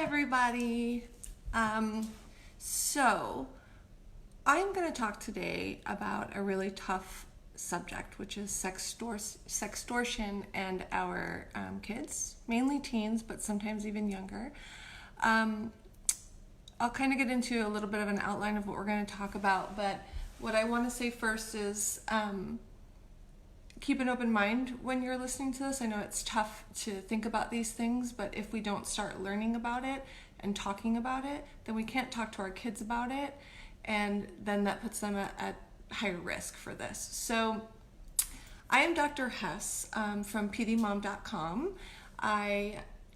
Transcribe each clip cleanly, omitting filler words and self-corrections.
everybody. So I'm going to talk today about a really tough subject, which is sextortion and our kids, mainly teens, but sometimes even younger. I'll kind of get into a little bit of an outline of what we're going to talk about, but what I want to say first is keep an open mind when you're listening to this. I know it's tough to think about these things, but if we don't start learning about it and talking about it, then we can't talk to our kids about it, and then that puts them at higher risk for this. So I am Dr. Hess from pdmom.com.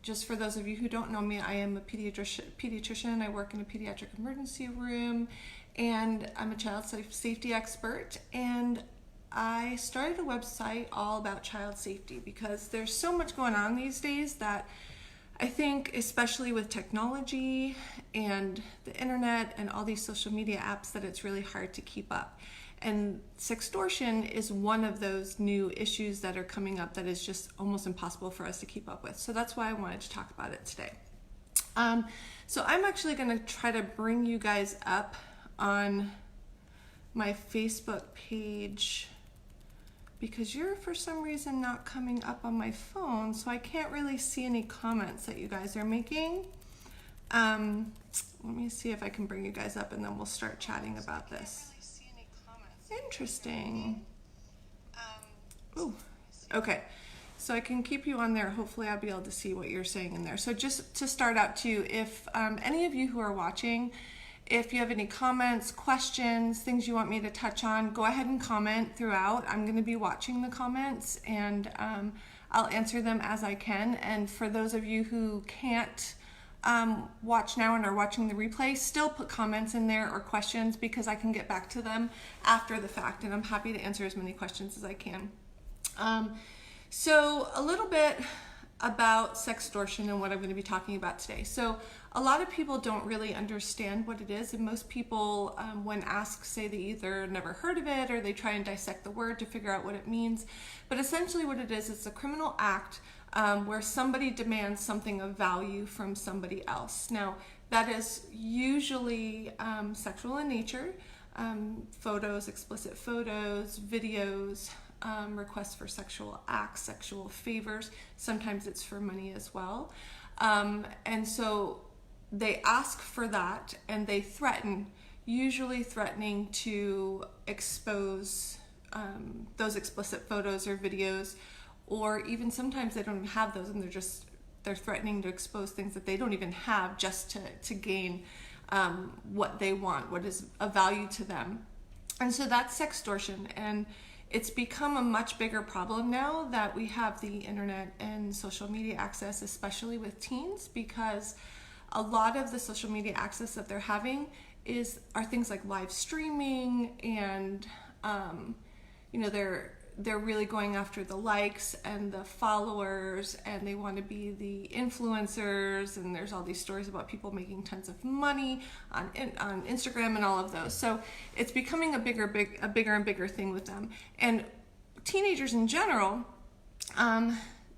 Just for those of you who don't know me, I am a pediatrician. I work in a pediatric emergency room, and I'm a child safety expert, and I started a website all about child safety because there's so much going on these days that I think, especially with technology and the internet and all these social media apps, that it's really hard to keep up. And sextortion is one of those new issues that are coming up that is just almost impossible for us to keep up with. So that's why I wanted to talk about it today. So I'm actually going to try to bring you guys up on my Facebook page because you're for some reason not coming up on my phone, so I can't really see any comments that you guys are making. Let me see if I can bring you guys up and then we'll start chatting about this. Interesting. Ooh, okay. So I can keep you on there. Hopefully I'll be able to see what you're saying in there. So just to start out too, if any of you who are watching, if you have any comments, questions, things you want me to touch on, go ahead and comment throughout. I'm going to be watching the comments, and I'll answer them as I can. And for those of you who can't watch now and are watching the replay, still put comments in there or questions because I can get back to them after the fact, and I'm happy to answer as many questions as I can. So a little bit about sextortion and what I'm going to be talking about today. So a lot of people don't really understand what it is, and most people when asked say they either never heard of it or they try and dissect the word to figure out what it means. But essentially what it is, it's a criminal act where somebody demands something of value from somebody else. Now that is usually sexual in nature, photos, explicit photos, videos, requests for sexual acts, sexual favors. Sometimes it's for money as well. And so they ask for that, and they threaten, usually threatening to expose those explicit photos or videos, or even sometimes they don't even have those and they're threatening to expose things that they don't even have just to gain what they want, what is of value to them. And so that's sextortion, and it's become a much bigger problem now that we have the internet and social media access, especially with teens, because a lot of the social media access that they're having are things like live streaming, and they're really going after the likes and the followers, and they want to be the influencers, and there's all these stories about people making tons of money on Instagram and all of those. So it's becoming a bigger and bigger thing with them. And teenagers in general,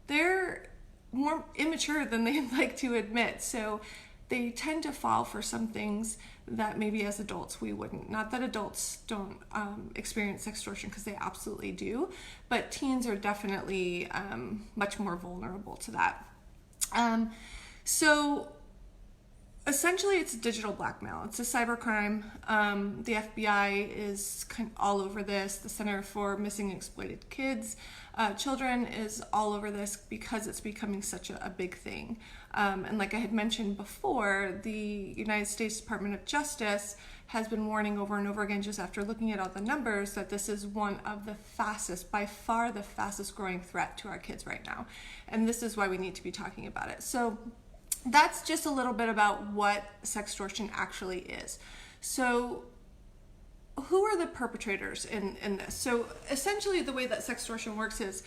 they're more immature than they like to admit. So they tend to fall for some things that maybe as adults we wouldn't. Not that adults don't experience sextortion, because they absolutely do, but teens are definitely much more vulnerable to that. So essentially it's digital blackmail. It's a cybercrime. The FBI is kind of all over this. The Center for Missing and Exploited Children is all over this because it's becoming such a big thing. And like I had mentioned before, the United States Department of Justice has been warning over and over again, just after looking at all the numbers, that this is one of the fastest, by far the fastest growing threat to our kids right now. And this is why we need to be talking about it. So that's just a little bit about what sextortion actually is. So who are the perpetrators in this? So essentially the way that sextortion works is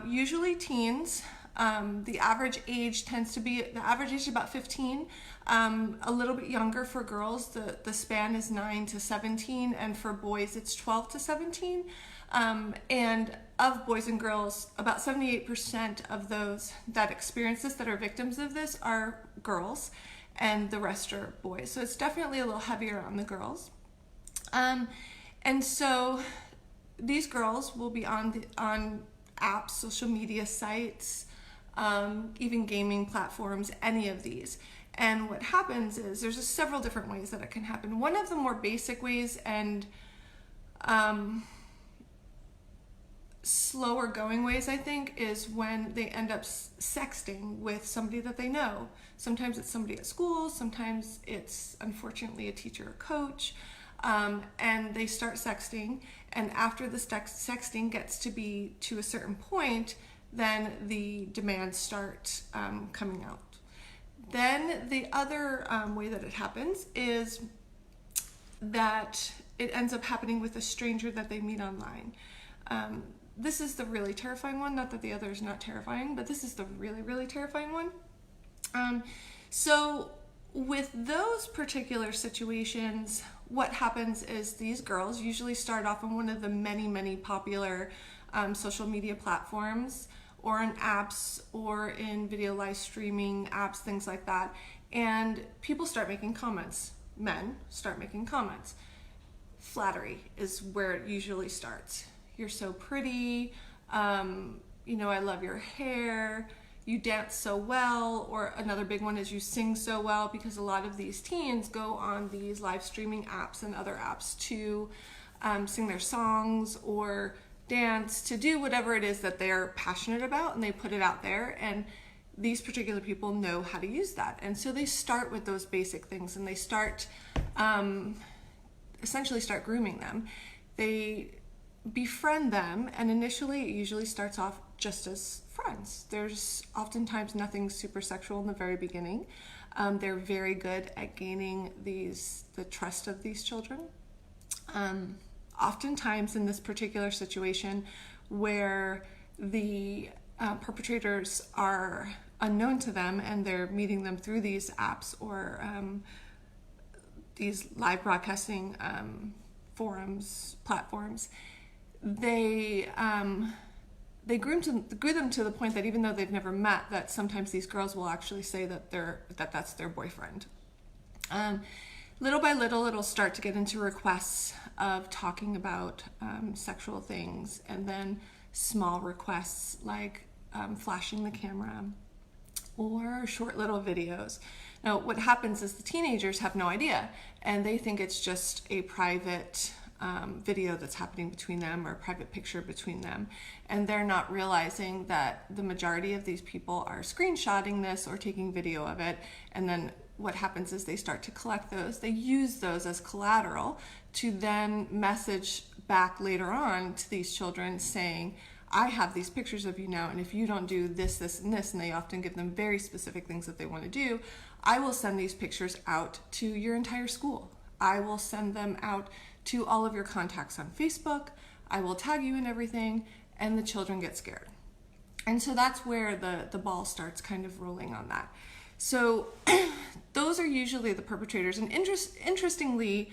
usually teens. The average age is about 15, a little bit younger for girls. The span is 9 to 17, and for boys it's 12 to 17. And of boys and girls, about 78% of those that experience this, that are victims of this, are girls, and the rest are boys. So it's definitely a little heavier on the girls. And so these girls will be on apps, social media sites, even gaming platforms, any of these. And what happens is there's several different ways that it can happen. One of the more basic ways and slower going ways, I think, is when they end up sexting with somebody that they know. Sometimes it's somebody at school, sometimes it's unfortunately a teacher or coach, and they start sexting, and after the sexting gets to be to a certain point, then the demands start coming out. Then the other way that it happens is that it ends up happening with a stranger that they meet online. This is the really terrifying one. Not that the other is not terrifying, but this is the really, really terrifying one. So with those particular situations, what happens is these girls usually start off on one of the many, many popular social media platforms, or in apps, or in video live streaming apps, things like that. And people start making comments. Men start making comments. Flattery is where it usually starts. You're so pretty, I love your hair, you dance so well, or another big one is you sing so well, because a lot of these teens go on these live streaming apps and other apps to sing their songs or dance, to do whatever it is that they're passionate about, and they put it out there, and these particular people know how to use that. And so they start with those basic things, and they start essentially start grooming them. They befriend them, and initially it usually starts off just as friends. There's oftentimes nothing super sexual in the very beginning. They're very good at gaining the trust of these children. Oftentimes in this particular situation where the perpetrators are unknown to them and they're meeting them through these apps or these live broadcasting forums, platforms, they groom them to the point that even though they've never met, that sometimes these girls will actually say that that's their boyfriend. Little by little, it'll start to get into requests of talking about sexual things, and then small requests like flashing the camera or short little videos. Now, what happens is the teenagers have no idea, and they think it's just a private video that's happening between them, or a private picture between them, and they're not realizing that the majority of these people are screenshotting this or taking video of it. And then what happens is they start to collect those. They use those as collateral to then message back later on to these children saying, I have these pictures of you now, and if you don't do this, this, and this, and they often give them very specific things that they want to do, I will send these pictures out to your entire school. I will send them out to all of your contacts on Facebook. I will tag you in everything, and the children get scared. And so that's where the ball starts kind of rolling on that. So those are usually the perpetrators. And interestingly,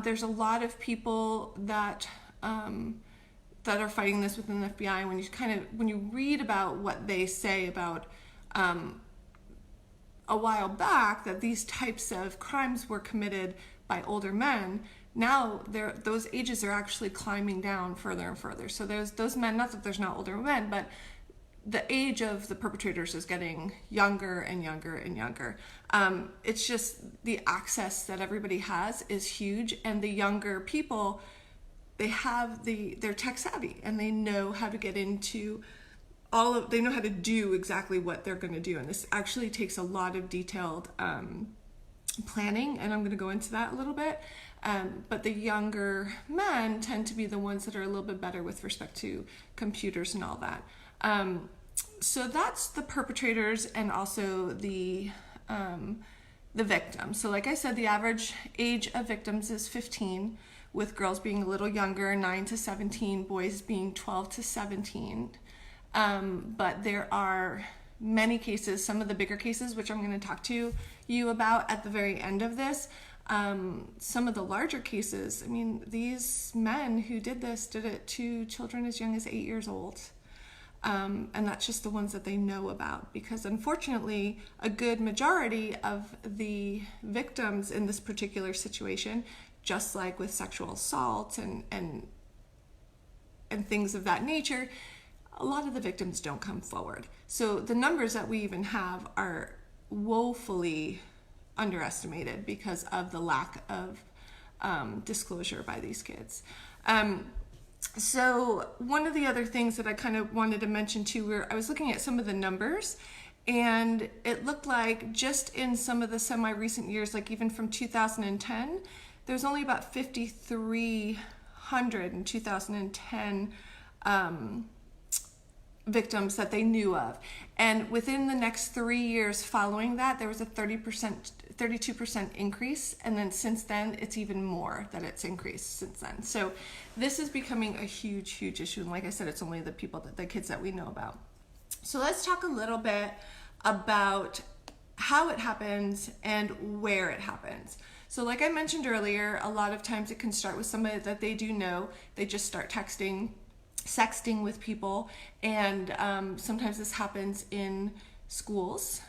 there's a lot of people that are fighting this within the FBI. When you read about what they say about a while back, that these types of crimes were committed by older men, now those ages are actually climbing down further and further. So there's those men, not that there's not older men, but the age of the perpetrators is getting younger and younger and younger. It's just the access that everybody has is huge, and the younger people, they're tech savvy, and they know how to get into they know how to do exactly what they're going to do. And this actually takes a lot of detailed planning, and I'm going to go into that a little bit. But the younger men tend to be the ones that are a little bit better with respect to computers and all that. So that's the perpetrators, and also the victim. So like I said, the average age of victims is 15, with girls being a little younger, 9 to 17, boys being 12 to 17. But there are many cases, some of the bigger cases, which I'm going to talk to you about at the very end of this, Some of the larger cases, I mean, these men who did this did it to children as young as 8 years old. And that's just the ones that they know about, because unfortunately a good majority of the victims in this particular situation, just like with sexual assault and things of that nature, a lot of the victims don't come forward. So the numbers that we even have are woefully underestimated because of the lack of disclosure by these kids. So one of the other things that I kind of wanted to mention too, I was looking at some of the numbers, and it looked like just in some of the semi-recent years, like even from 2010, there's only about 5,300 in 2010 victims that they knew of. And within the next 3 years following that, there was a 32% increase. And then since then, it's even more that it's increased since then. So this is becoming a huge, huge issue. And like I said, it's only the kids that we know about. So let's talk a little bit about how it happens and where it happens. So like I mentioned earlier, a lot of times it can start with somebody that they do know. They just start sexting with people, and sometimes this happens in schools.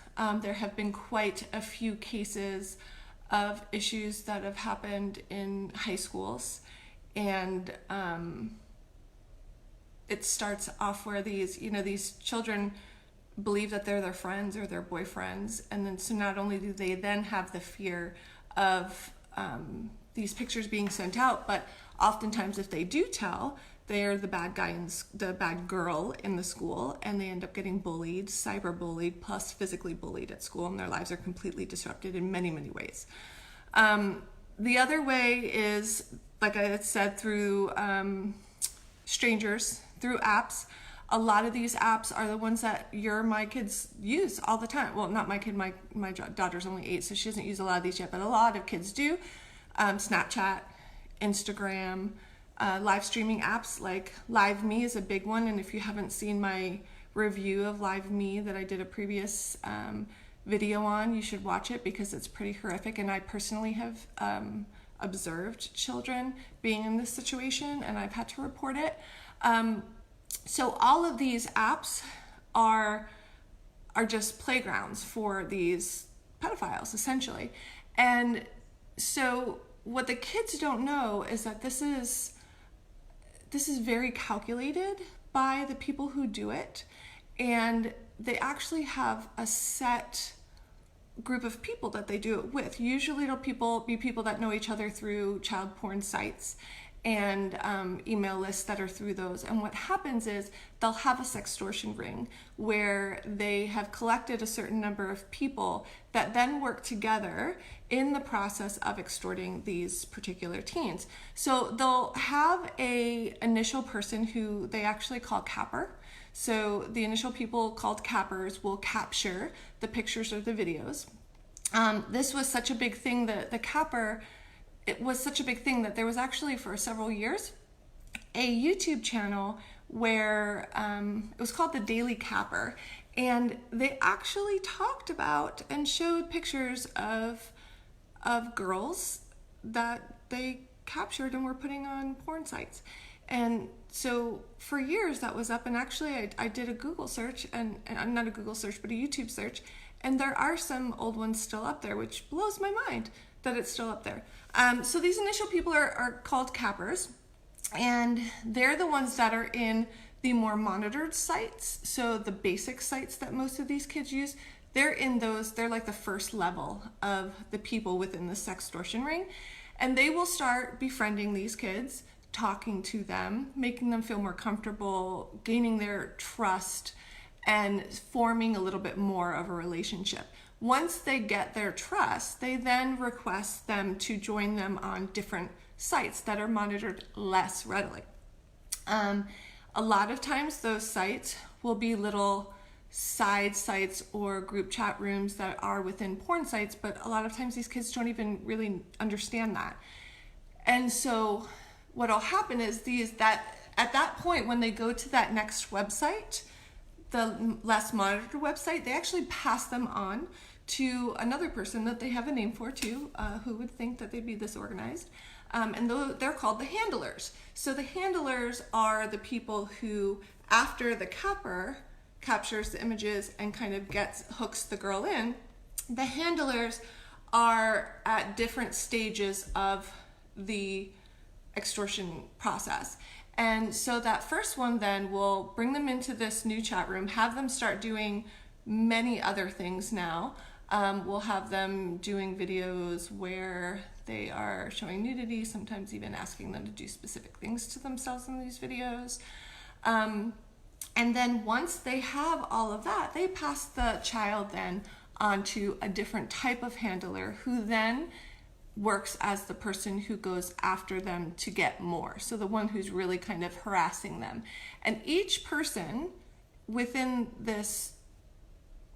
There have been quite a few cases of issues that have happened in high schools, and it starts off where these children believe that they're their friends or their boyfriends, and then so not only do they then have the fear of these pictures being sent out, but oftentimes if they do tell, they're the bad guy and the bad girl in the school, and they end up getting bullied, cyber bullied, plus physically bullied at school, and their lives are completely disrupted in many, many ways. The other way is, like I had said, through strangers, through apps. A lot of these apps are the ones that my kids use all the time. Well, not my kid, my daughter's only 8, so she doesn't use a lot of these yet, but a lot of kids do. Snapchat, Instagram, live streaming apps like LiveMe is a big one, and if you haven't seen my review of LiveMe that I did a previous video on, you should watch it because it's pretty horrific, and I personally have observed children being in this situation, and I've had to report it. So all of these apps are just playgrounds for these pedophiles, essentially. And so what the kids don't know is that this is very calculated by the people who do it, and they actually have a set group of people that they do it with. Usually it'll be people that know each other through child porn sites and email lists that are through those. And what happens is they'll have a sextortion ring where they have collected a certain number of people that then work together in the process of extorting these particular teens. So they'll have a initial person who they actually call capper. So the initial people called cappers will capture the pictures or the videos. This was such a big thing that the capper, it was such a big thing that there was actually for several years a YouTube channel where it was called The Daily Capper, and they actually talked about and showed pictures of girls that they captured and were putting on porn sites. And so for years that was up, and actually I did a Google search, and not a Google search, but a YouTube search, and there are some old ones still up there, which blows my mind that it's still up there. So these initial people are called cappers, and they're the ones that are in the more monitored sites. So the basic sites that most of these kids use, they're in those, they're like the first level of the people within the sextortion ring. And they will start befriending these kids, talking to them, making them feel more comfortable, gaining their trust, and forming a little bit more of a relationship. Once they get their trust, they then request them to join them on different sites that are monitored less readily. A lot of times those sites will be little side sites or group chat rooms that are within porn sites, but a lot of times these kids don't even really understand that. And so what'll happen is that at that point, when they go to that next website, the less monitored website, they actually pass them on to another person that they have a name for too, who would think that they'd be this organized. And they're called the handlers. So the handlers are the people who, after the capper captures the images and kind of hooks the girl in, the handlers are at different stages of the extortion process. And so that first one then will bring them into this new chat room, have them start doing many other things now. We'll have them doing videos where they are showing nudity, sometimes even asking them to do specific things to themselves in these videos. And then once they have all of that, they pass the child then onto a different type of handler who then works as the person who goes after them to get more. So the one who's really kind of harassing them. And each person within this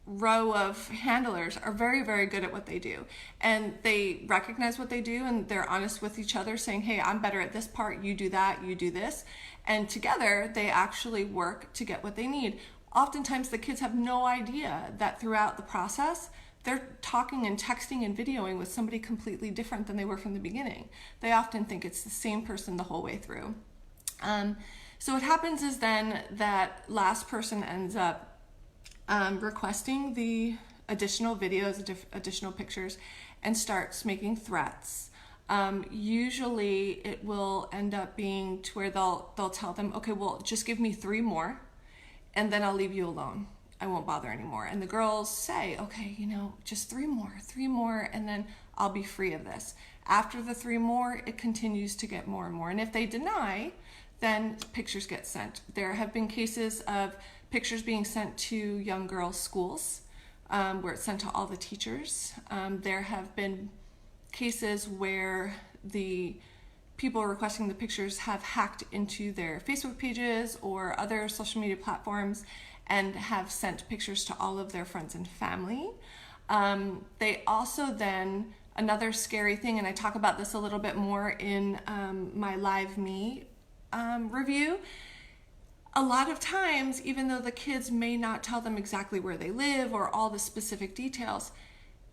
row of handlers are very, very good at what they do, and they recognize what they do, and they're honest with each other, saying, hey, I'm better at this part, you do that, you do this, and together they actually work to get what they need. Oftentimes the kids have no idea that throughout the process they're talking and texting and videoing with somebody completely different than they were from the beginning. They often think it's the same person the whole way through. So what happens is then that last person ends up requesting the additional videos, additional pictures, and starts making threats. Usually it will end up being to where they'll tell them, okay, well, just give me 3 more and then I'll leave you alone. I won't bother anymore. And the girls say, okay, just 3 more, and then I'll be free of this. After the 3 more, it continues to get more and more. And if they deny, then pictures get sent. There have been cases of pictures being sent to young girls' schools, where it's sent to all the teachers. There have been cases where the people requesting the pictures have hacked into their Facebook pages or other social media platforms and have sent pictures to all of their friends and family. They also then, another scary thing, and I talk about this a little bit more in my Live Me review, a lot of times, even though the kids may not tell them exactly where they live or all the specific details,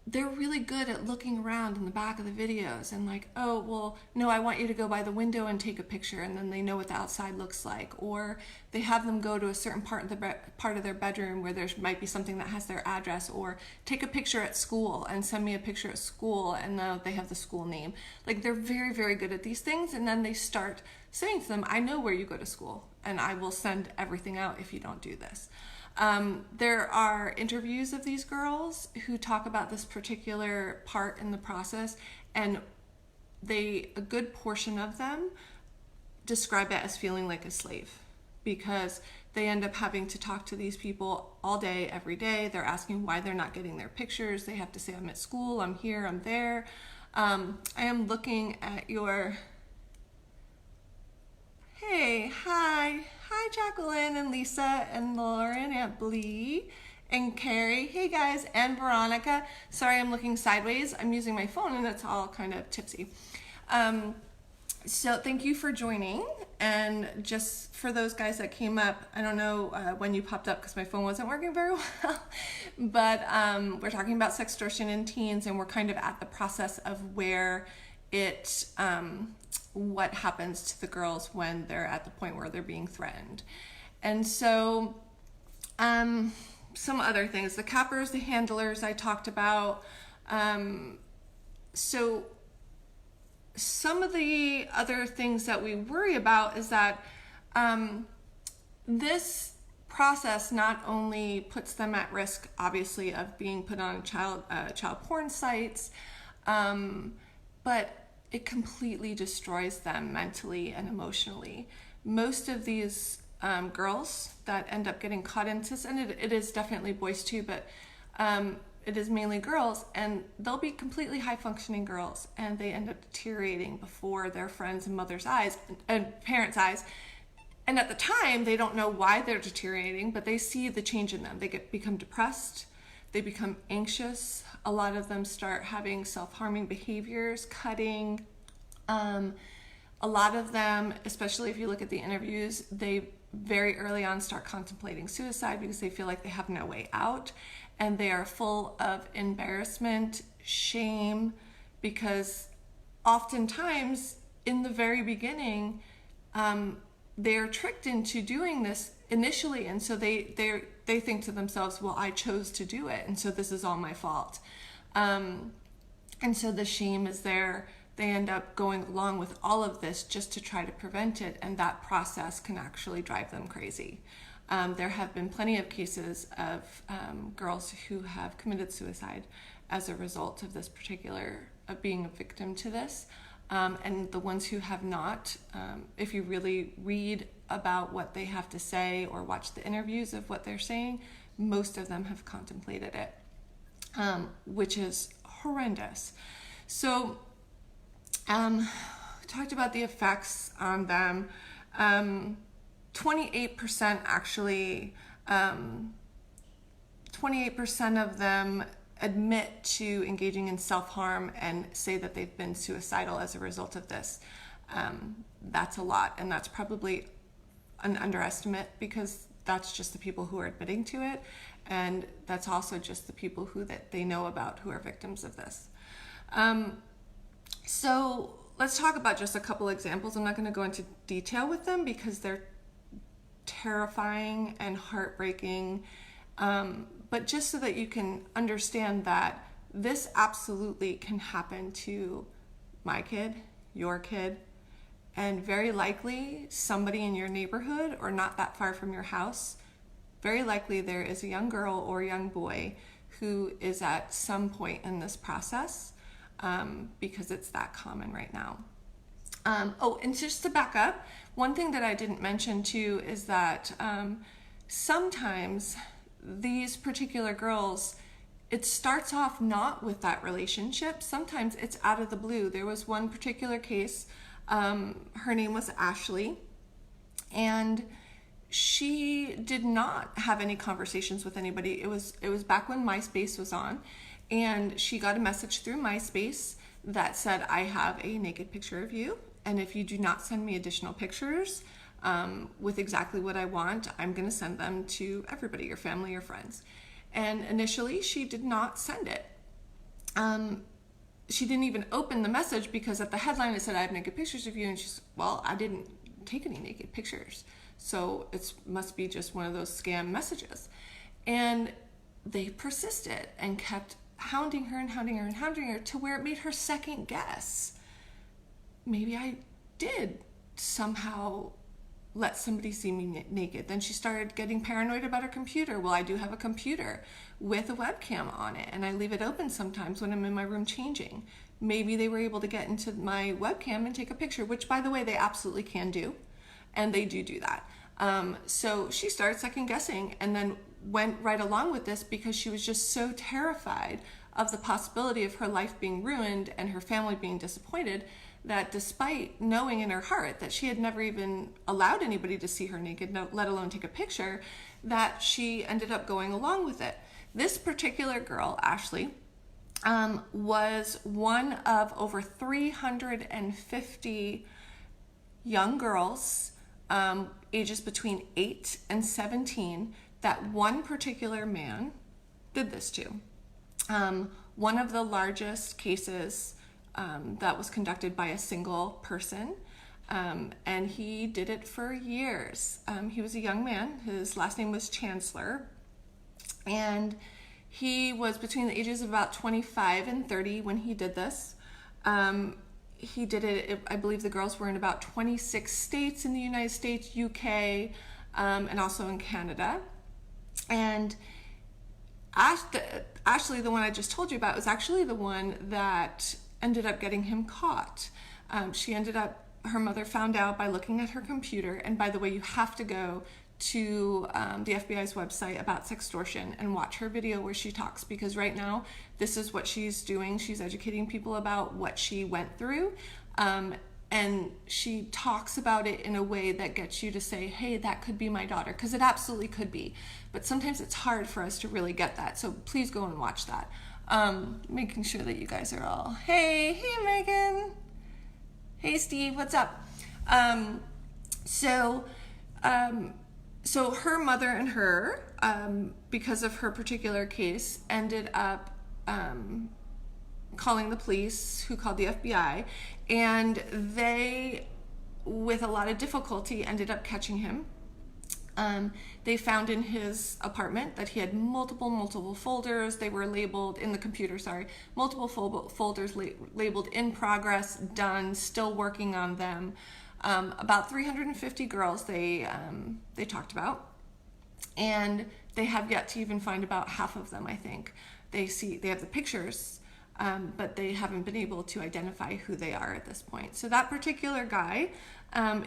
they're really good at looking around in the back of the videos and like, oh, well, no, I want you to go by the window and take a picture, and then they know what the outside looks like. Or they have them go to a certain part of their bedroom where there might be something that has their address, or take a picture at school and send me a picture at school, and now they have the school name. Like, they're very, very good at these things, and then they start saying to them, I know where you go to school, and I will send everything out if you don't do this. There are interviews of these girls who talk about this particular part in the process, and a good portion of them describe it as feeling like a slave, because they end up having to talk to these people all day, every day. They're asking why they're not getting their pictures. They have to say, I'm at school, I'm here, I'm there. I am looking at your... Hey, hi, Jacqueline and Lisa and Lauren, Aunt Blee and Carrie. Hey guys, and Veronica. Sorry, I'm looking sideways. I'm using my phone and it's all kind of tipsy. So thank you for joining. And just for those guys that came up, I don't know when you popped up because my phone wasn't working very well, but we're talking about sextortion in teens, and we're kind of at the process of where what happens to the girls when they're at the point where they're being threatened. And so some other things, the cappers, the handlers I talked about. So some of the other things that we worry about is that this process not only puts them at risk, obviously, of being put on child porn sites, but it completely destroys them mentally and emotionally. Most of these girls that end up getting caught into this, and it is definitely boys too, but it is mainly girls, and they'll be completely high-functioning girls, and they end up deteriorating before their friends' and mothers' eyes and parents' eyes. And at the time, they don't know why they're deteriorating, but they see the change in them. They become depressed, they become anxious. A lot of them start having self-harming behaviors, cutting. A lot of them, especially if you look at the interviews, they very early on start contemplating suicide because they feel like they have no way out. and they are full of embarrassment, shame, because oftentimes in the very beginning, they're tricked into doing this initially, and so they think to themselves, well, I chose to do it, and so this is all my fault. And so the shame is there. They end up going along with all of this just to try to prevent it, and that process can actually drive them crazy. There have been plenty of cases of girls who have committed suicide as a result of this particular, of being a victim to this. And the ones who have not, if you really read about what they have to say or watch the interviews of what they're saying, most of them have contemplated it, which is horrendous. So, talked about the effects on them. 28% actually, 28% of them admit to engaging in self-harm and say that they've been suicidal as a result of this. That's a lot, and that's probably an underestimate, because that's just the people who are admitting to it, and that's also just the people who that they know about who are victims of this. So let's talk about just a couple examples. I'm not going to go into detail with them because they're terrifying and heartbreaking, but just so that you can understand that this absolutely can happen to my kid, your kid, and very likely somebody in your neighborhood or not that far from your house. Very likely there is a young girl or young boy who is at some point in this process, because it's that common right now. And just to back up, one thing that I didn't mention too is that sometimes these particular girls, it starts off not with that relationship. Sometimes it's out of the blue. There was one particular case, her name was Ashley, and she did not have any conversations with anybody. It was back when MySpace was on, and she got a message through MySpace that said, I have a naked picture of you, and if you do not send me additional pictures with exactly what I want, I'm going to send them to everybody, your family, your friends. And initially, she did not send it. She didn't even open the message, because at the headline it said, I have naked pictures of you, and she's, well, I didn't take any naked pictures, so it must be just one of those scam messages. And they persisted and kept hounding her and hounding her and hounding her to where it made her second guess. Maybe I did somehow let somebody see me naked. Then she started getting paranoid about her computer. Well, I do have a computer with a webcam on it, and I leave it open sometimes when I'm in my room changing. Maybe they were able to get into my webcam and take a picture, which, by the way, they absolutely can do, and they do that. So she started second guessing, and then went right along with this because she was just so terrified of the possibility of her life being ruined and her family being disappointed, that despite knowing in her heart that she had never even allowed anybody to see her naked, let alone take a picture, that she ended up going along with it. This particular girl, Ashley, was one of over 350 young girls, ages between 8 and 17, that one particular man did this to. One of the largest cases that was conducted by a single person, and he did it for years. He was a young man. His last name was Chancellor, and he was between the ages of about 25 and 30 when he did this. He did it, I believe the girls were in about 26 states in the United States, UK, and also in Canada. And Ashley, the one I just told you about, was actually the one that ended up getting him caught. Her mother found out by looking at her computer, and by the way, you have to go to the FBI's website about sextortion and watch her video where she talks, because right now this is what she's doing. She's educating people about what she went through, and she talks about it in a way that gets you to say, hey, that could be my daughter, because it absolutely could be, but sometimes it's hard for us to really get that, so please go and watch that. Making sure that you guys are all, hey Megan, hey Steve, what's up? So her mother and her, because of her particular case, ended up calling the police, who called the FBI, and they, with a lot of difficulty, ended up catching him. They found in his apartment that he had multiple folders. They were labeled in the computer, multiple folders labeled in progress, done, still working on them. About 350 girls they talked about, and they have yet to even find about half of them. I think they have the pictures, but they haven't been able to identify who they are at this point. So that particular guy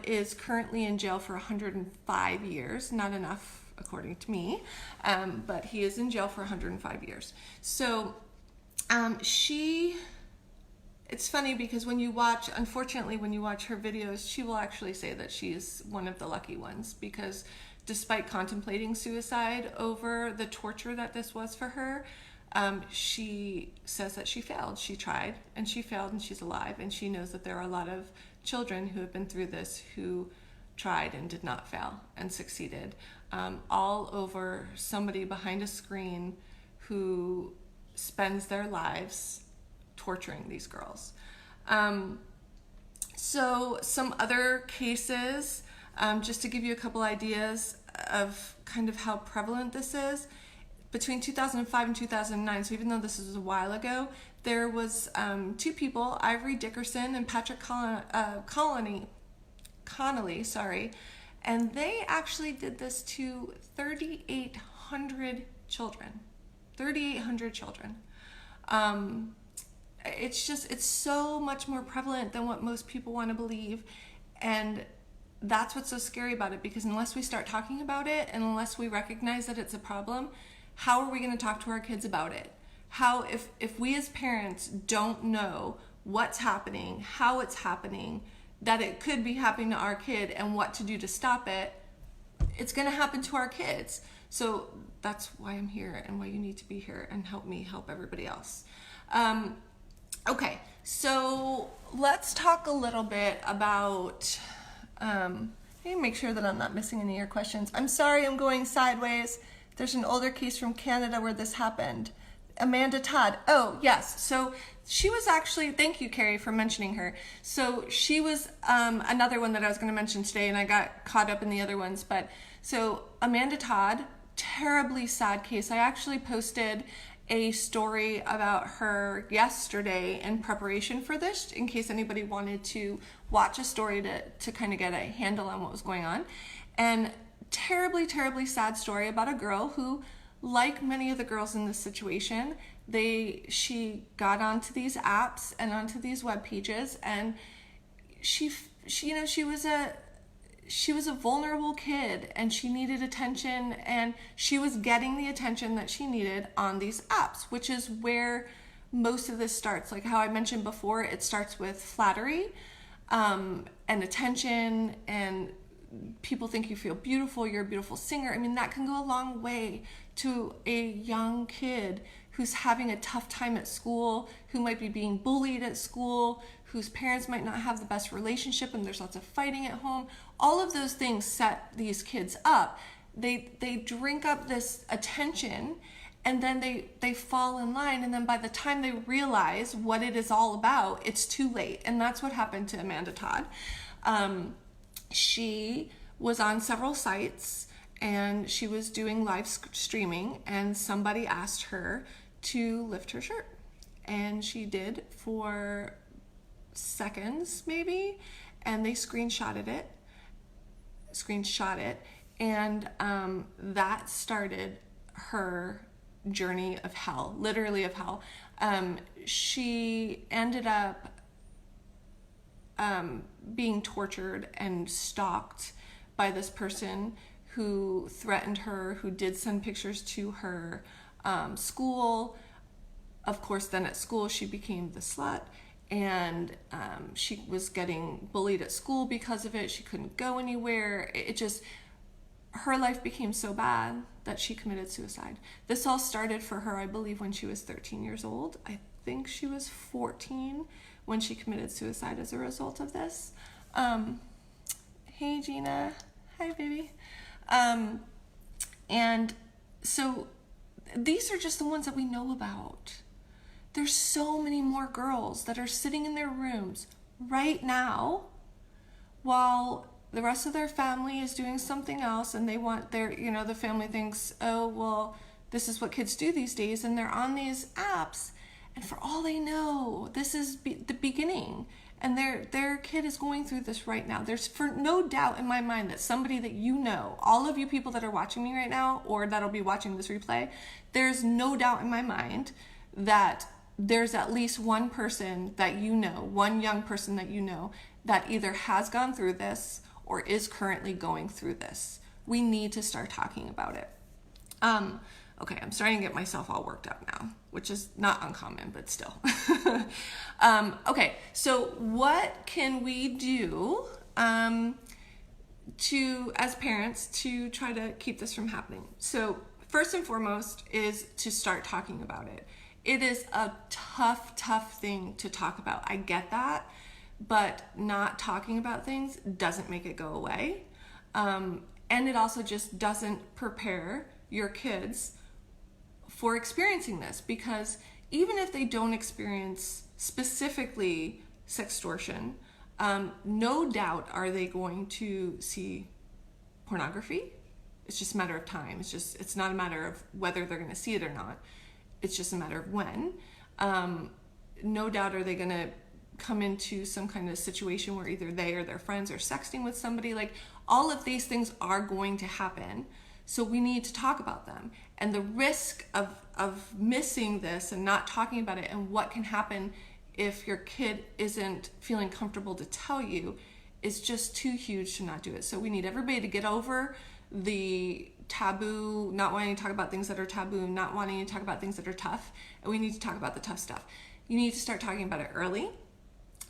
is currently in jail for 105 years. Not enough, according to me, but he is in jail for 105 years. So it's funny because unfortunately, when you watch her videos, she will actually say that she's one of the lucky ones, because despite contemplating suicide over the torture that this was for her, she says that she failed. She tried and she failed, and she's alive, and she knows that there are a lot of children who have been through this who tried and did not fail and succeeded, all over somebody behind a screen who spends their lives torturing these girls. So some other cases, just to give you a couple ideas of kind of how prevalent this is. Between 2005 and 2009, so even though this was a while ago, there was two people, Ivory Dickerson and Patrick Connolly, and they actually did this to 3,800 children. 3,800 children. It's so much more prevalent than what most people want to believe, and that's what's so scary about it, because unless we start talking about it and unless we recognize that it's a problem, how are we going to talk to our kids about it? How, if we as parents don't know what's happening, how it's happening, that it could be happening to our kid, and what to do to stop it, it's going to happen to our kids. So that's why I'm here, and why you need to be here and help me help everybody else. Okay, so let's talk a little bit about, let me make sure that I'm not missing any of your questions. I'm sorry I'm going sideways. There's an older case from Canada where this happened. Amanda Todd. Oh, yes. So she was actually, thank you, Carrie, for mentioning her. So she was another one that I was going to mention today, and I got caught up in the other ones. But so Amanda Todd, terribly sad case. I actually posted a story about her yesterday in preparation for this, in case anybody wanted to watch a story to kind of get a handle on what was going on. And terribly sad story about a girl who, like many of the girls in this situation, she got onto these apps and onto these web pages, and she was a vulnerable kid, and she needed attention, and she was getting the attention that she needed on these apps, which is where most of this starts. Like how I mentioned before, it starts with flattery and attention, and people think you feel beautiful, you're a beautiful singer. I mean, that can go a long way to a young kid who's having a tough time at school, who might be being bullied at school, whose parents might not have the best relationship, and there's lots of fighting at home. All of those things set these kids up. They drink up this attention, and then they fall in line, and then by the time they realize what it is all about, it's too late. And that's what happened to Amanda Todd. She was on several sites, and she was doing live streaming, and somebody asked her to lift her shirt, and she did for seconds maybe, and they screenshot it, and that started her journey of hell, literally of hell. She ended up being tortured and stalked by this person who threatened her, who did send pictures to her school. Of course, then at school she became the slut, and she was getting bullied at school because of it. She couldn't go anywhere. Her life became so bad that she committed suicide. This all started for her, I believe, when she was 13 years old. I think she was 14 when she committed suicide as a result of this. Hey, Gina. Hi, baby. And so these are just the ones that we know about. There's so many more girls that are sitting in their rooms right now while the rest of their family is doing something else, and they want their, the family thinks, oh, well, this is what kids do these days, and they're on these apps, and for all they know, this is the beginning, and their kid is going through this right now. There's for no doubt in my mind that somebody that all of you people that are watching me right now, or that'll be watching this replay, there's no doubt in my mind that there's at least one person that one young person that that either has gone through this or is currently going through this. We need to start talking about it. Okay, I'm starting to get myself all worked up now, which is not uncommon, but still. Okay, so what can we do as parents to try to keep this from happening? So first and foremost is to start talking about it. It is a tough thing to talk about. I get that. But not talking about things doesn't make it go away. And it also just doesn't prepare your kids for experiencing this, because even if they don't experience specifically sextortion, no doubt are they going to see pornography. It's just a matter of time. It's not a matter of whether they're going to see it or not. It's just a matter of when. No doubt are they going to come into some kind of situation where either they or their friends are sexting with somebody. Like, all of these things are going to happen. So we need to talk about them. And the risk of missing this and not talking about it, and what can happen if your kid isn't feeling comfortable to tell you, is just too huge to not do it. So we need everybody to get over the taboo, not wanting to talk about things that are taboo, not wanting to talk about things that are tough. And we need to talk about the tough stuff. You need to start talking about it early.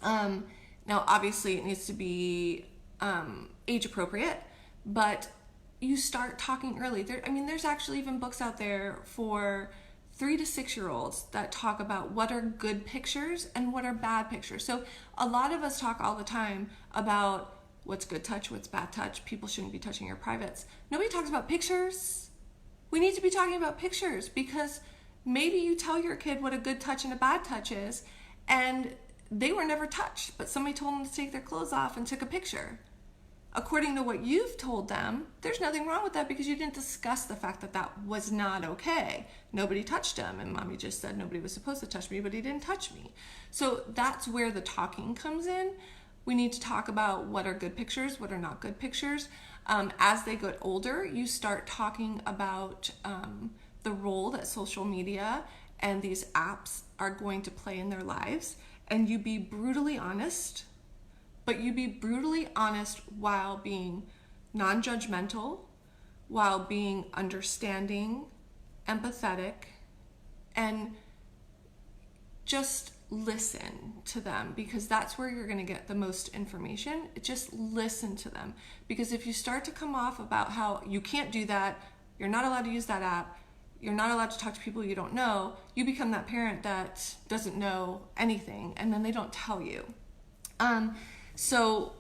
Now, obviously, it needs to be age appropriate, but you start talking early. There's actually even books out there for 3 to 6 year olds that talk about what are good pictures and what are bad pictures. So a lot of us talk all the time about what's good touch, what's bad touch. People shouldn't be touching your privates. Nobody talks about pictures. We need to be talking about pictures, because maybe you tell your kid what a good touch and a bad touch is, and they were never touched, but somebody told them to take their clothes off and took a picture. According to what you've told them, there's nothing wrong with that, because you didn't discuss the fact that that was not okay. Nobody touched him, and mommy just said nobody was supposed to touch me, but he didn't touch me. So that's where the talking comes in. We need to talk about what are good pictures, what are not good pictures. As they get older, you start talking about the role that social media and these apps are going to play in their lives. And you be brutally honest, but you be brutally honest while being non-judgmental, while being understanding, empathetic, and just listen to them, because that's where you're going to get the most information. Just listen to them, because if you start to come off about how you can't do that, you're not allowed to use that app, you're not allowed to talk to people you don't know, you become that parent that doesn't know anything, and then they don't tell you. So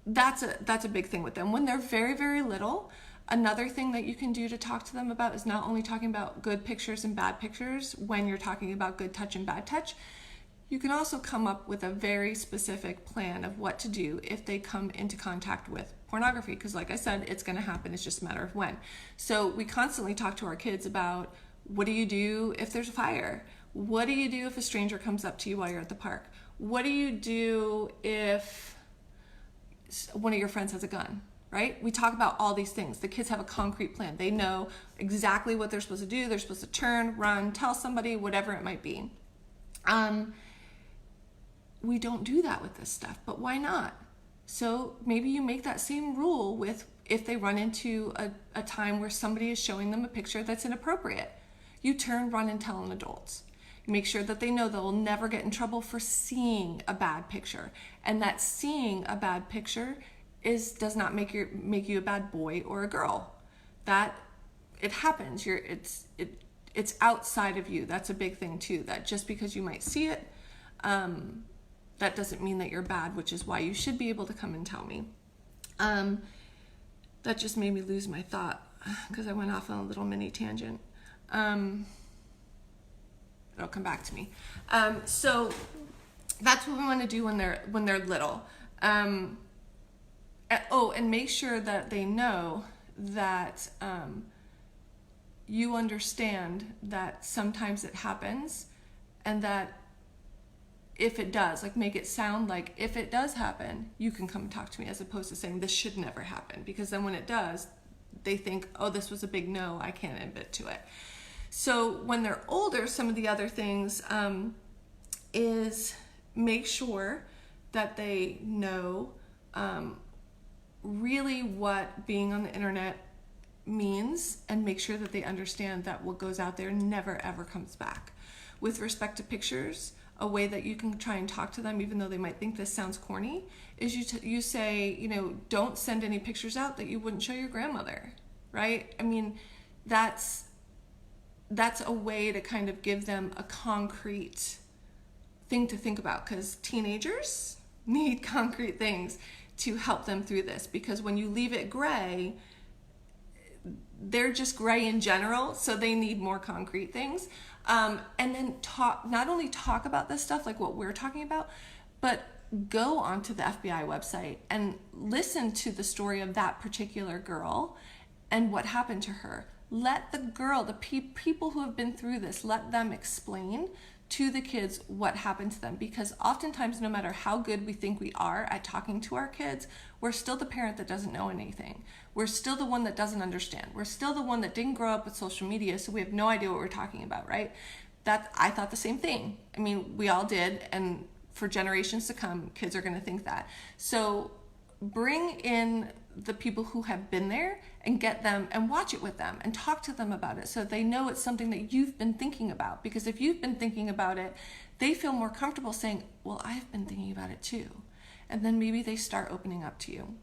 that's a big thing with them. When they're very, very little, another thing that you can do to talk to them about is not only talking about good pictures and bad pictures when you're talking about good touch and bad touch. You can also come up with a very specific plan of what to do if they come into contact with pornography, because like I said, it's going to happen. It's just a matter of when. So we constantly talk to our kids about, what do you do if there's a fire? What do you do if a stranger comes up to you while you're at the park? What do you do if one of your friends has a gun, right? We talk about all these things. The kids have a concrete plan. They know exactly what they're supposed to do. They're supposed to turn, run, tell somebody, whatever it might be. We don't do that with this stuff, but why not? So maybe you make that same rule with if they run into a time where somebody is showing them a picture that's inappropriate. You turn, run, and tell an adult. Make sure that they know they'll never get in trouble for seeing a bad picture, and that seeing a bad picture does not make you a bad boy or a girl. That it happens. It's outside of you. That's a big thing too. That just because you might see it, that doesn't mean that you're bad, which is why you should be able to come and tell me. That just made me lose my thought because I went off on a little mini tangent. It'll come back to me. So that's what we want to do when they're little. And make sure that they know that you understand that sometimes it happens, and that if it does, like, make it sound like if it does happen, you can come and talk to me, as opposed to saying this should never happen, because then when it does, they think, oh, this was a big no, I can't admit to it. So when they're older, some of the other things is make sure that they know really what being on the internet means, and make sure that they understand that what goes out there never ever comes back. With respect to pictures, a way that you can try and talk to them, even though they might think this sounds corny, is you say, you know, don't send any pictures out that you wouldn't show your grandmother, right? I mean, that's a way to kind of give them a concrete thing to think about, because teenagers need concrete things to help them through this, because when you leave it gray, they're just gray in general, so they need more concrete things. And then not only talk about this stuff like what we're talking about, but go onto the FBI website and listen to the story of that particular girl and what happened to her. Let the girl, the people who have been through this, let them explain to the kids what happened to them, because oftentimes, no matter how good we think we are at talking to our kids, we're still the parent that doesn't know anything. We're still the one that doesn't understand. We're still the one that didn't grow up with social media, so we have no idea what we're talking about, right? I thought the same thing. I mean, we all did, and for generations to come, kids are going to think that. So bring in the people who have been there and get them and watch it with them and talk to them about it, so they know it's something that you've been thinking about. Because if you've been thinking about it, they feel more comfortable saying, well, I've been thinking about it too. And then maybe they start opening up to you.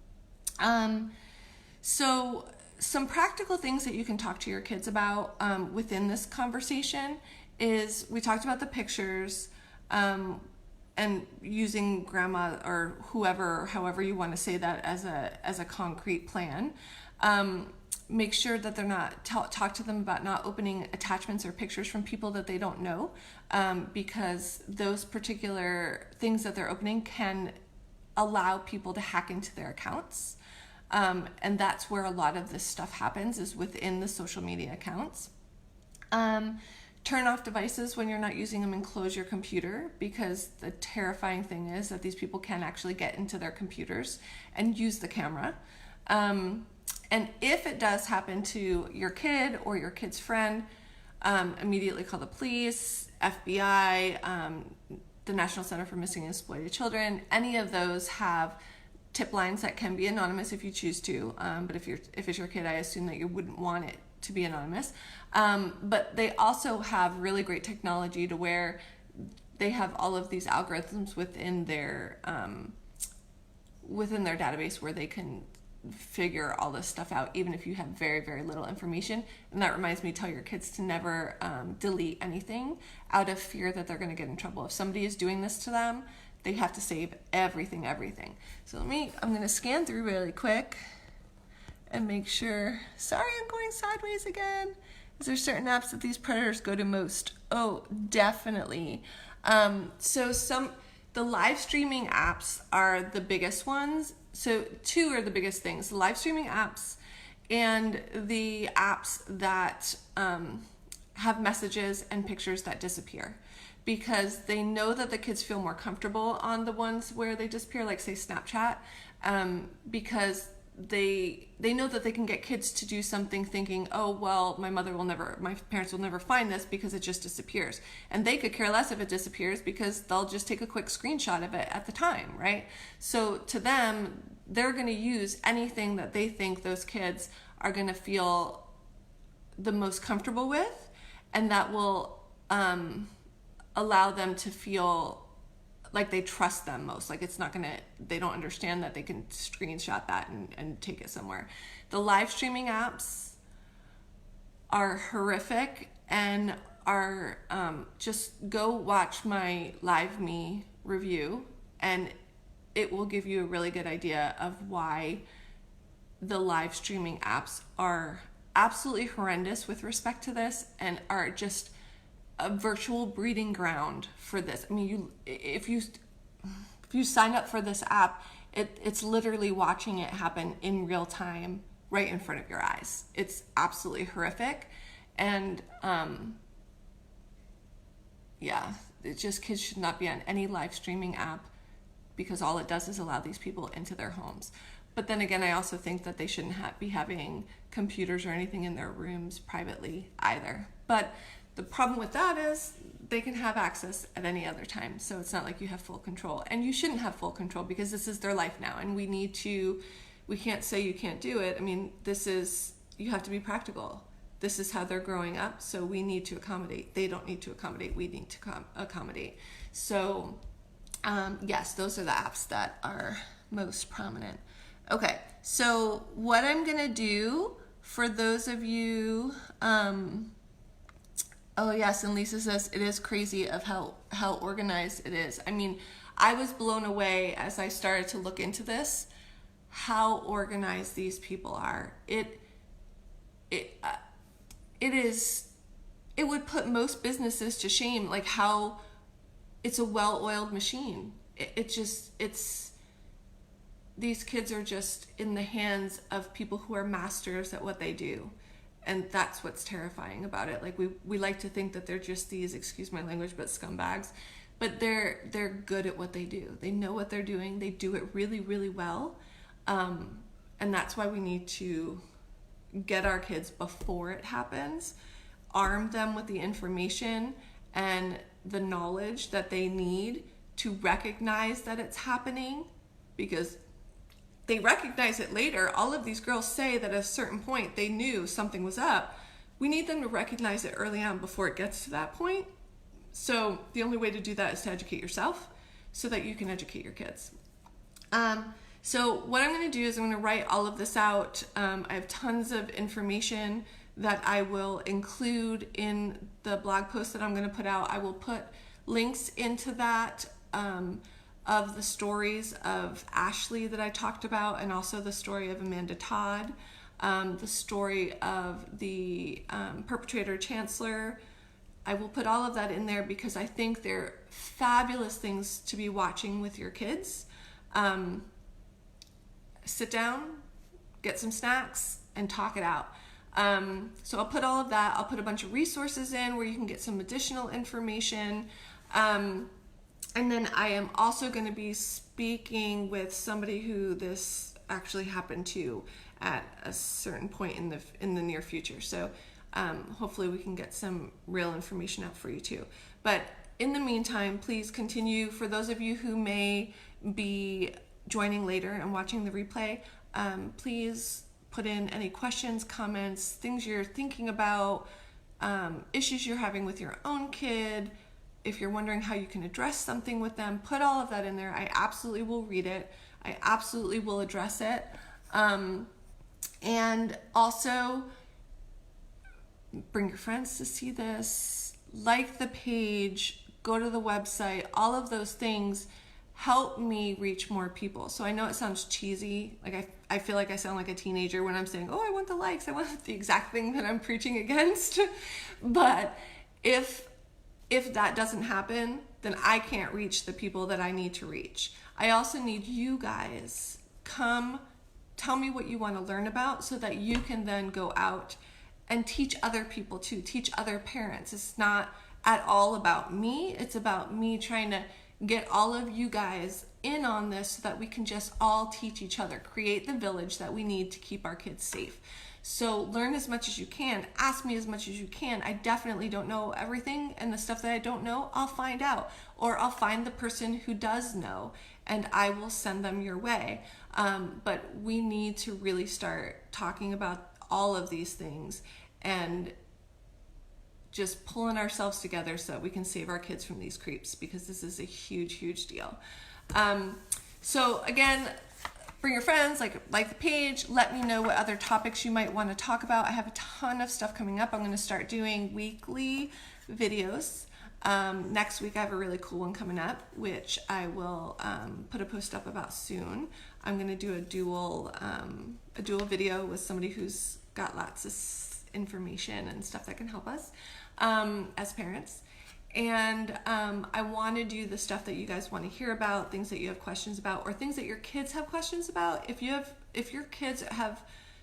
So some practical things that you can talk to your kids about within this conversation is, we talked about the pictures, and using grandma or whoever, however you want to say that, as a concrete plan. Make sure that they're not, talk to them about not opening attachments or pictures from people that they don't know, because those particular things that they're opening can allow people to hack into their accounts. And that's where a lot of this stuff happens, is within the social media accounts. Turn off devices when you're not using them, and close your computer, because the terrifying thing is that these people can actually get into their computers and use the camera. And if it does happen to your kid or your kid's friend, immediately call the police, FBI, the National Center for Missing and Exploited Children. Any of those have tip lines that can be anonymous if you choose to, but if it's your kid, I assume that you wouldn't want it to be anonymous. But they also have really great technology to where they have all of these algorithms within their database where they can figure all this stuff out, even if you have very, very little information. And that reminds me, tell your kids to never delete anything out of fear that they're going to get in trouble. If somebody is doing this to them, they have to save everything. So I'm going to scan through really quick and make sure. Sorry, I'm going sideways again. Is there certain apps that these predators go to most? Oh, definitely. The live streaming apps are the biggest ones. So two are the biggest things: the live streaming apps and the apps that have messages and pictures that disappear, because they know that the kids feel more comfortable on the ones where they disappear, like say Snapchat, because they know that they can get kids to do something thinking, oh, well, my parents will never find this because it just disappears. And they could care less if it disappears, because they'll just take a quick screenshot of it at the time, right? So to them, they're going to use anything that they think those kids are going to feel the most comfortable with, and that will allow them to feel like they trust them most. Like they don't understand that they can screenshot that and take it somewhere. The live streaming apps are horrific, and are just go watch my Live Me review, and it will give you a really good idea of why the live streaming apps are absolutely horrendous with respect to this and are just a virtual breeding ground for this. I mean, if you sign up for this app, it's literally watching it happen in real time right in front of your eyes. It's absolutely horrific. And yeah, it's just, kids should not be on any live streaming app because all it does is allow these people into their homes. But then again, I also think that they shouldn't be having computers or anything in their rooms privately either. But the problem with that is they can have access at any other time. So it's not like you have full control. And you shouldn't have full control because this is their life now. And we can't say you can't do it. I mean, you have to be practical. This is how they're growing up. So we need to accommodate. They don't need to accommodate. We need to accommodate. So yes, those are the apps that are most prominent. Okay, so what I'm gonna do for those of you, oh yes, and Lisa says it is crazy of how organized it is. I mean, I was blown away as I started to look into this, how organized these people are. It would put most businesses to shame, like how it's a well-oiled machine. These kids are just in the hands of people who are masters at what they do. And that's what's terrifying about it. Like we like to think that they're just these, excuse my language, but scumbags. But they're good at what they do. They know what they're doing. They do it really, really well. And that's why we need to get our kids before it happens, arm them with the information and the knowledge that they need to recognize that it's happening, because they recognize it later. All of these girls say that at a certain point they knew something was up. We need them to recognize it early on before it gets to that point. So the only way to do that is to educate yourself so that you can educate your kids. So what I'm going to do is I'm going to write all of this out. I have tons of information that I will include in the blog post that I'm going to put out. I will put links into that of the stories of Ashley that I talked about, and also the story of Amanda Todd, the story of the perpetrator Chancellor. I will put all of that in there because I think they're fabulous things to be watching with your kids. Sit down, get some snacks, and talk it out. So I'll put all of that. I'll put a bunch of resources in where you can get some additional information. And then I am also going to be speaking with somebody who this actually happened to at a certain point in the near future. So hopefully we can get some real information out for you too. But in the meantime, please continue. For those of you who may be joining later and watching the replay, please put in any questions, comments, things you're thinking about, issues you're having with your own kid. If you're wondering how you can address something with them, put all of that in there. I absolutely will read it. I absolutely will address it. And also, bring your friends to see this, like the page, go to the website, all of those things help me reach more people. So I know it sounds cheesy. Like I feel like I sound like a teenager when I'm saying, oh, I want the likes. I want the exact thing that I'm preaching against. But if that doesn't happen, then I can't reach the people that I need to reach. I also need you guys. Come tell me what you want to learn about so that you can then go out and teach other people too, teach other parents. It's not at all about me. It's about me trying to get all of you guys in on this so that we can just all teach each other, create the village that we need to keep our kids safe. So learn as much as you can, ask me as much as you can. I definitely don't know everything, and the stuff that I don't know, I'll find out, or I'll find the person who does know and I will send them your way. But we need to really start talking about all of these things and just pulling ourselves together so that we can save our kids from these creeps, because this is a huge, huge deal. So again, bring your friends, like the page, let me know what other topics you might want to talk about. I have a ton of stuff coming up. I'm going to start doing weekly videos. Next week I have a really cool one coming up, which I will put a post up about soon. I'm going to do a dual video with somebody who's got lots of information and stuff that can help us as parents. And I want to do the stuff that you guys want to hear about, things that you have questions about, or things that your kids have questions about. If your kids have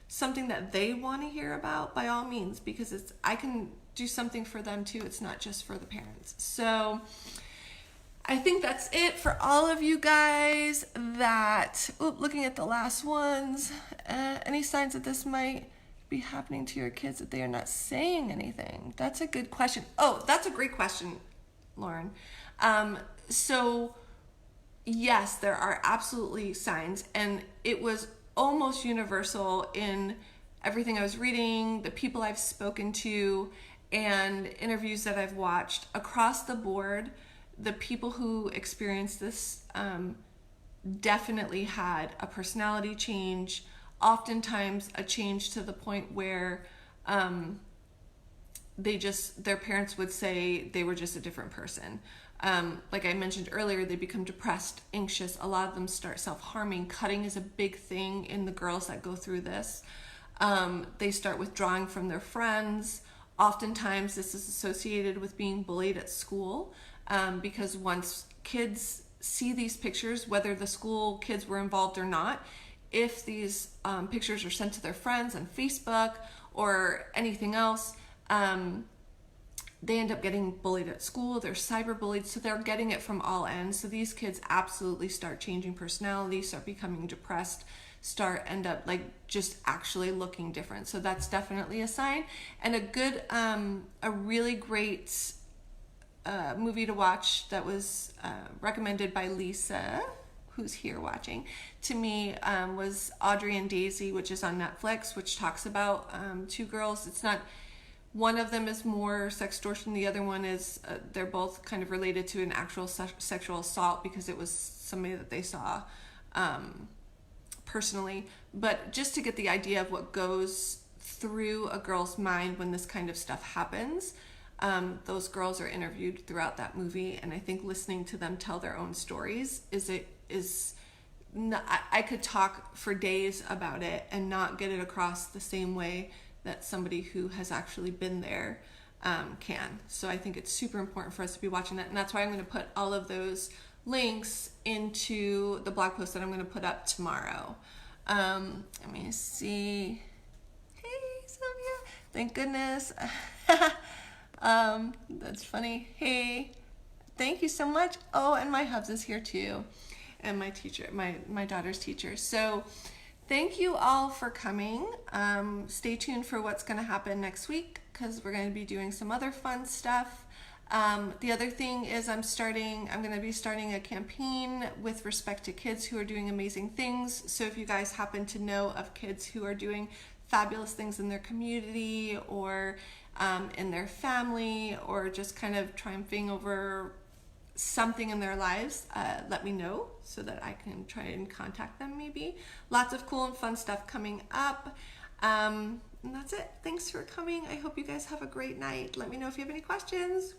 something that they want to hear about, by all means, because I can do something for them too. It's not just for the parents. So I think that's it for all of you guys. Looking at the last ones, any signs that this might be happening to your kids that they are not saying anything? That's a good question. Oh, that's a great question, Lauren. So yes, there are absolutely signs, and it was almost universal in everything I was reading, the people I've spoken to, and interviews that I've watched across the board. The people who experienced this definitely had a personality change, oftentimes a change to the point where their parents would say they were just a different person. Like I mentioned earlier, they become depressed, anxious. A lot of them start self-harming. Cutting is a big thing in the girls that go through this. They start withdrawing from their friends. Oftentimes this is associated with being bullied at school, because once kids see these pictures, whether the school kids were involved or not, if these pictures are sent to their friends on Facebook or anything else, they end up getting bullied at school. They're cyberbullied, so they're getting it from all ends. So these kids absolutely start changing personality, start becoming depressed, end up like just actually looking different. So that's definitely a sign. And a really great movie to watch that was recommended by Lisa, who's here watching, to me, was Audrey and Daisy, which is on Netflix, which talks about two girls. It's not, one of them is more sextortion, the other one is, they're both kind of related to an actual sexual assault because it was somebody that they saw personally. But just to get the idea of what goes through a girl's mind when this kind of stuff happens, those girls are interviewed throughout that movie, and I think listening to them tell their own stories I could talk for days about it and not get it across the same way that somebody who has actually been there can. So I think it's super important for us to be watching that, and that's why I'm going to put all of those links into the blog post that I'm going to put up tomorrow. Let me see. Hey, Sylvia. Thank goodness. That's funny. Hey, thank you so much. Oh, and my hubs is here too, and my teacher, my daughter's teacher. So thank you all for coming. Stay tuned for what's going to happen next week, because we're going to be doing some other fun stuff. The other thing is I'm going to be starting a campaign with respect to kids who are doing amazing things. So if you guys happen to know of kids who are doing fabulous things in their community or in their family, or just kind of triumphing over something in their lives, let me know so that I can try and contact them maybe. Lots of cool and fun stuff coming up. And that's it. Thanks for coming. I hope you guys have a great night. Let me know if you have any questions.